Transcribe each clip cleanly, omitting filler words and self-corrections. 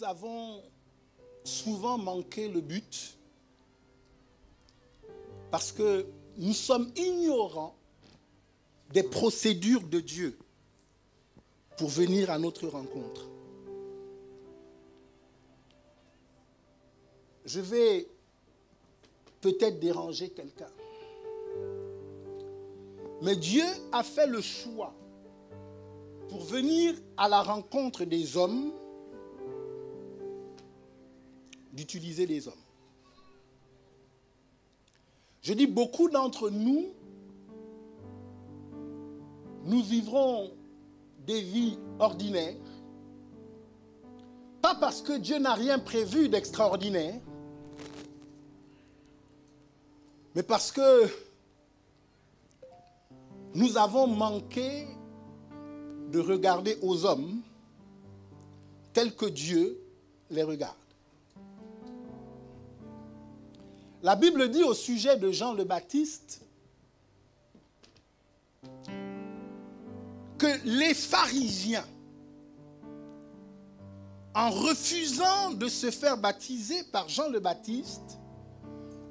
avons souvent manqué le but parce que nous sommes ignorants des procédures de Dieu pour venir à notre rencontre. Je vais peut-être déranger quelqu'un. Mais Dieu a fait le choix pour venir à la rencontre des hommes d'utiliser les hommes. Je dis, beaucoup d'entre nous, nous vivrons des vies ordinaires, pas parce que Dieu n'a rien prévu d'extraordinaire, mais parce que nous avons manqué de regarder aux hommes tels que Dieu les regarde. La Bible dit au sujet de Jean le Baptiste que les pharisiens, en refusant de se faire baptiser par Jean le Baptiste,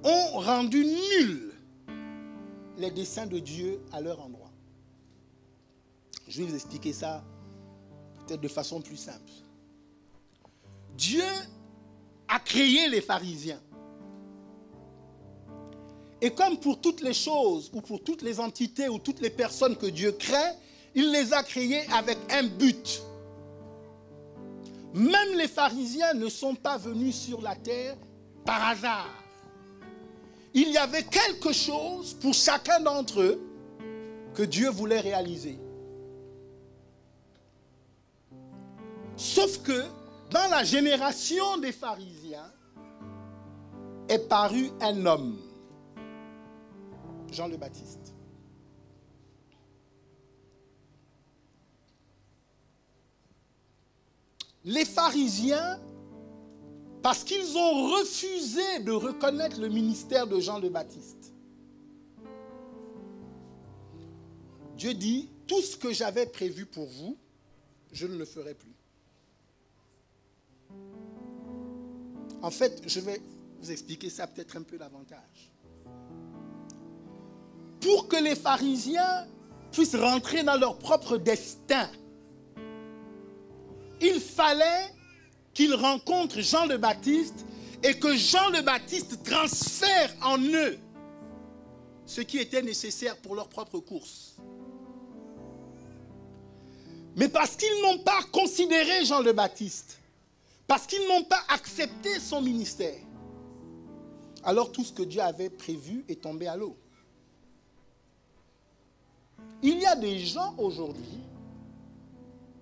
ont rendu nuls les desseins de Dieu à leur endroit. Je vais vous expliquer ça peut-être de façon plus simple. Dieu a créé les pharisiens. Et comme pour toutes les choses, ou pour toutes les entités, ou toutes les personnes que Dieu crée, il les a créés avec un but. Même les pharisiens ne sont pas venus sur la terre par hasard. Il y avait quelque chose pour chacun d'entre eux que Dieu voulait réaliser. Sauf que dans la génération des pharisiens est paru un homme, Jean le Baptiste. Les pharisiens, parce qu'ils ont refusé de reconnaître le ministère de Jean le Baptiste, Dieu dit, tout ce que j'avais prévu pour vous, je ne le ferai plus. En fait, je vais vous expliquer ça peut-être un peu davantage. Pour que les pharisiens puissent rentrer dans leur propre destin, il fallait qu'ils rencontrent Jean le Baptiste et que Jean le Baptiste transfère en eux ce qui était nécessaire pour leur propre course. Mais parce qu'ils n'ont pas considéré Jean le Baptiste, parce qu'ils n'ont pas accepté son ministère, alors tout ce que Dieu avait prévu est tombé à l'eau. Il y a des gens aujourd'hui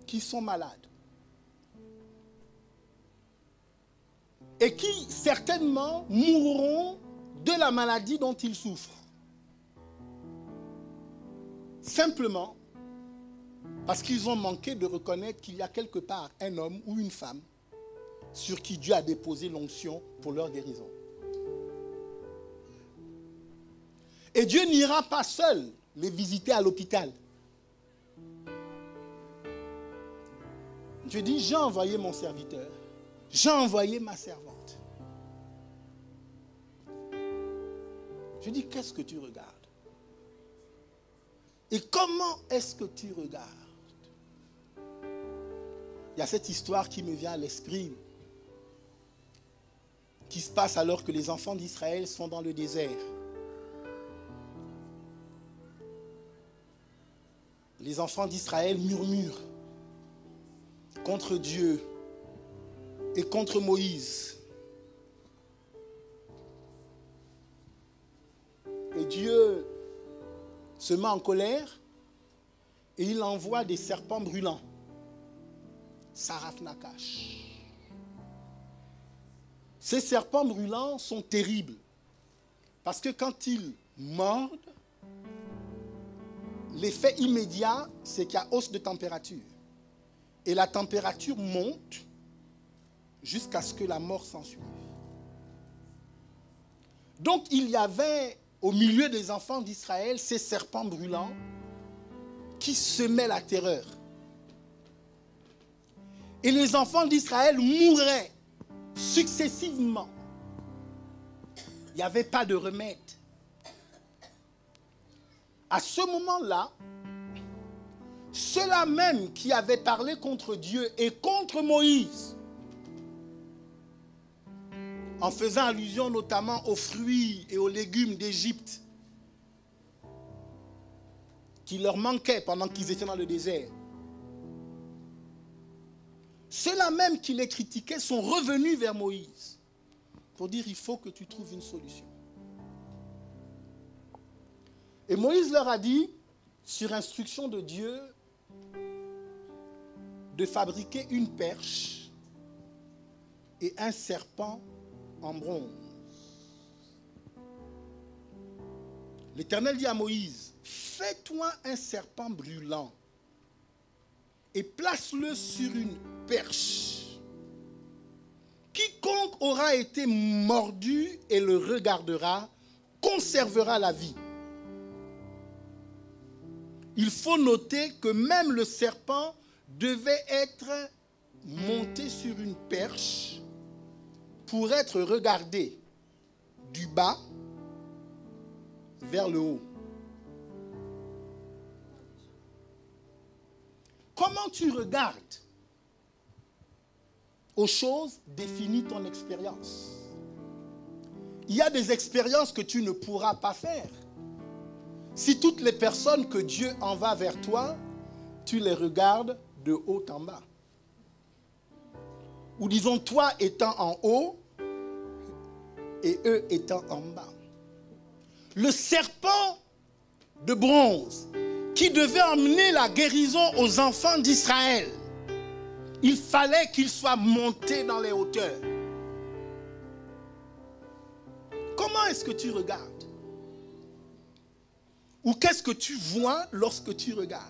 qui sont malades et qui certainement mourront de la maladie dont ils souffrent. Simplement parce qu'ils ont manqué de reconnaître qu'il y a quelque part un homme ou une femme sur qui Dieu a déposé l'onction pour leur guérison. Et Dieu n'ira pas seul les visiter à l'hôpital. Dieu dit, j'ai envoyé mon serviteur, j'ai envoyé ma servante. Je dis, qu'est-ce que tu regardes? Et comment est-ce que tu regardes? Il y a cette histoire qui me vient à l'esprit, qui se passe alors que les enfants d'Israël sont dans le désert. Les enfants d'Israël murmurent contre Dieu et contre Moïse. Et Dieu se met en colère et il envoie des serpents brûlants. Saraf Nakash. Ces serpents brûlants sont terribles parce que quand ils mordent, l'effet immédiat, c'est qu'il y a hausse de température. Et la température monte jusqu'à ce que la mort s'ensuive. Donc il y avait au milieu des enfants d'Israël ces serpents brûlants qui semaient la terreur. Et les enfants d'Israël mouraient successivement. Il n'y avait pas de remède. À ce moment-là, ceux-là même qui avaient parlé contre Dieu et contre Moïse, en faisant allusion notamment aux fruits et aux légumes d'Égypte, qui leur manquaient pendant qu'ils étaient dans le désert, ceux-là même qui les critiquaient sont revenus vers Moïse pour dire il faut que tu trouves une solution. Et Moïse leur a dit, sur instruction de Dieu, de fabriquer une perche et un serpent en bronze. L'Éternel dit à Moïse, fais-toi un serpent brûlant et place-le sur une perche. Quiconque aura été mordu et le regardera, conservera la vie. Il faut noter que même le serpent devait être monté sur une perche pour être regardé du bas vers le haut. Comment tu regardes aux choses définit ton expérience. Il y a des expériences que tu ne pourras pas faire. Si toutes les personnes que Dieu envoie vers toi, tu les regardes de haut en bas. Ou disons, toi étant en haut et eux étant en bas. Le serpent de bronze qui devait emmener la guérison aux enfants d'Israël, il fallait qu'il soit monté dans les hauteurs. Comment est-ce que tu regardes? Ou qu'est-ce que tu vois lorsque tu regardes?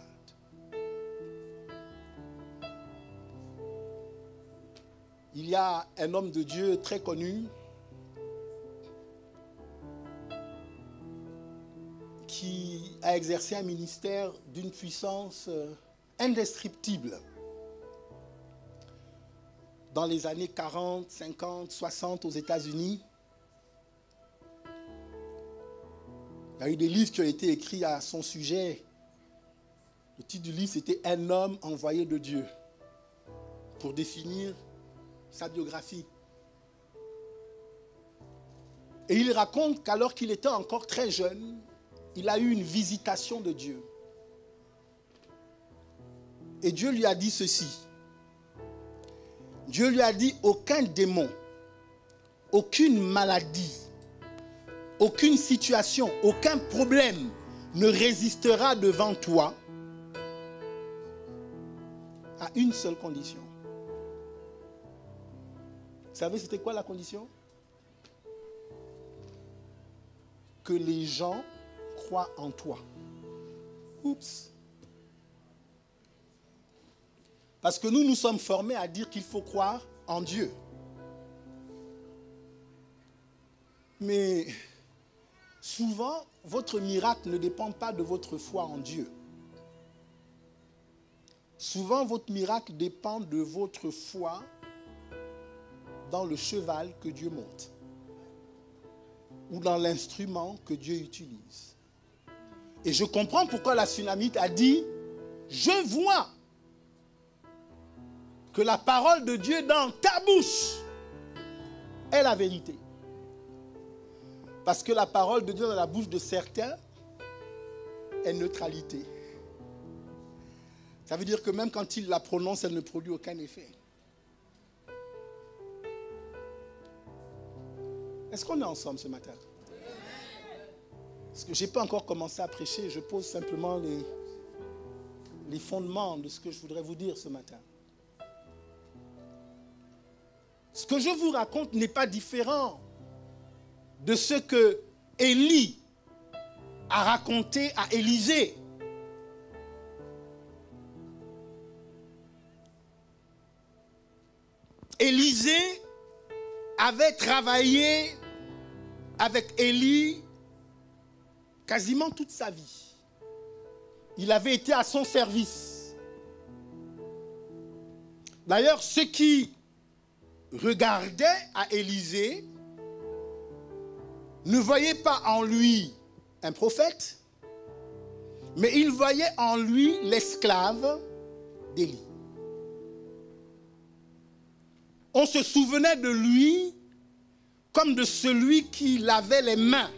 Il y a un homme de Dieu très connu qui a exercé un ministère d'une puissance indescriptible dans les années 40, 50, 60 aux États-Unis. Il y a eu des livres qui ont été écrits à son sujet. Le titre du livre, c'était « Un homme envoyé de Dieu » pour définir sa biographie. Et il raconte qu'alors qu'il était encore très jeune, il a eu une visitation de Dieu. Et Dieu lui a dit ceci. Dieu lui a dit, aucun démon, aucune maladie, aucune situation, aucun problème ne résistera devant toi à une seule condition. Vous savez, c'était quoi la condition? Que les gens croient en toi. Oups. Parce que nous sommes formés à dire qu'il faut croire en Dieu. Mais souvent, votre miracle ne dépend pas de votre foi en Dieu. Souvent, votre miracle dépend de votre foi dans le cheval que Dieu monte ou dans l'instrument que Dieu utilise. Et je comprends pourquoi la Sunamite a dit « Je vois que la parole de Dieu dans ta bouche est la vérité. » Parce que la parole de Dieu dans la bouche de certains est neutralité. Ça veut dire que même quand il la prononce, elle ne produit aucun effet. Est-ce qu'on est ensemble ce matin? Parce que je n'ai pas encore commencé à prêcher, je pose simplement les fondements de ce que je voudrais vous dire ce matin. Ce que je vous raconte n'est pas différent de ce que Élie a raconté à Élisée. Élisée avait travaillé avec Élie quasiment toute sa vie. Il avait été à son service. D'ailleurs, ceux qui regardaient à Élisée ne voyaient pas en lui un prophète, mais ils voyaient en lui l'esclave d'Élie. On se souvenait de lui comme de celui qui lavait les mains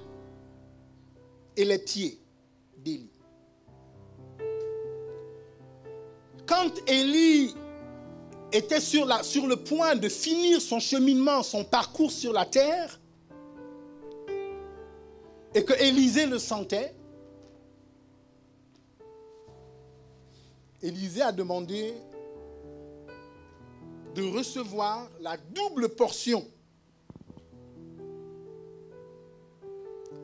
et les pieds d'Élie. Quand Élie était sur le point de finir son cheminement, son parcours sur la terre, et que Élisée le sentait, Élisée a demandé de recevoir la double portion.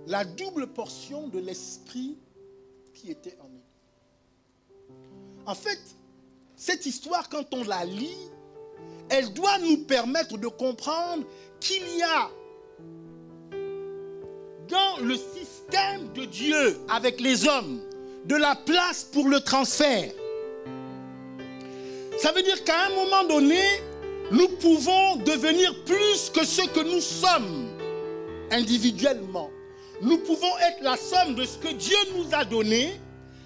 La double portion de l'esprit qui était en lui. En fait, cette histoire, quand on la lit, elle doit nous permettre de comprendre qu'il y a dans le système de Dieu avec les hommes de la place pour le transfert. Ça veut dire qu'à un moment donné, nous pouvons devenir plus que ce que nous sommes individuellement. Nous pouvons être la somme de ce que Dieu nous a donné,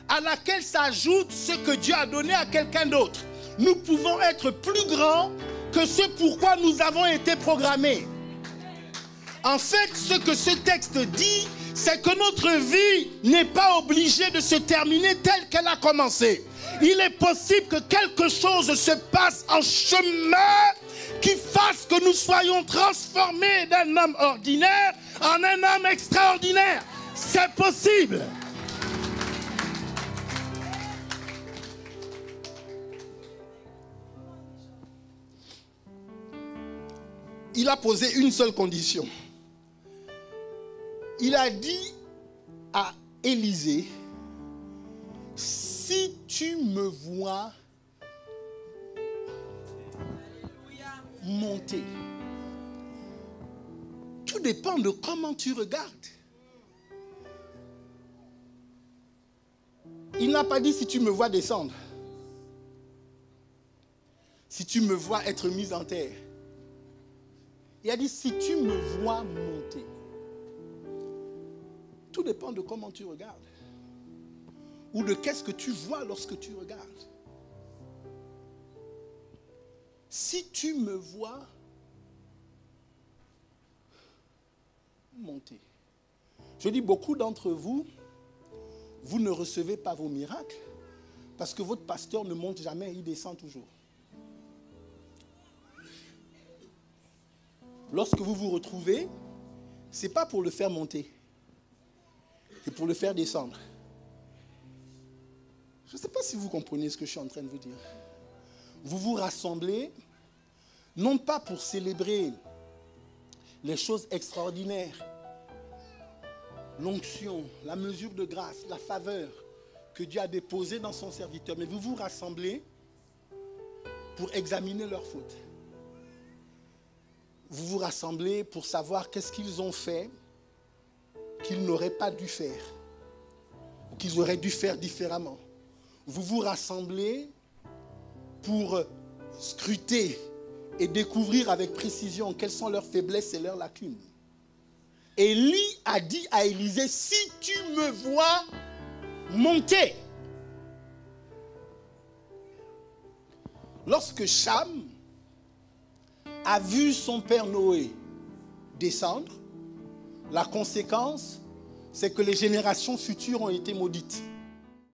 à laquelle s'ajoute ce que Dieu a donné à quelqu'un d'autre. Nous pouvons être plus grands que ce pourquoi nous avons été programmés. En fait, ce que ce texte dit, c'est que notre vie n'est pas obligée de se terminer telle qu'elle a commencé. Il est possible que quelque chose se passe en chemin qui fasse que nous soyons transformés d'un homme ordinaire en un homme extraordinaire. C'est possible. Il a posé une seule condition. Il a dit à Élisée, si tu me vois monter, tout dépend de comment tu regardes. Il n'a pas dit si tu me vois descendre, si tu me vois être mis en terre. Il a dit si tu me vois monter. Tout dépend de comment tu regardes. Ou de qu'est-ce que tu vois lorsque tu regardes. Si tu me vois monter. Je dis, beaucoup d'entre vous, vous ne recevez pas vos miracles parce que votre pasteur ne monte jamais, il descend toujours. Lorsque vous vous retrouvez, ce n'est pas pour le faire monter. C'est pour le faire descendre. Je ne sais pas si vous comprenez ce que je suis en train de vous dire. Vous vous rassemblez, non pas pour célébrer les choses extraordinaires, l'onction, la mesure de grâce, la faveur que Dieu a déposée dans son serviteur, mais vous vous rassemblez pour examiner leurs fautes. Vous vous rassemblez pour savoir qu'est-ce qu'ils ont fait qu'ils n'auraient pas dû faire, ou qu'ils auraient dû faire différemment. Vous vous rassemblez pour scruter et découvrir avec précision quelles sont leurs faiblesses et leurs lacunes. Élie a dit à Élisée, si tu me vois monter. Lorsque Cham a vu son père Noé descendre, la conséquence, c'est que les générations futures ont été maudites.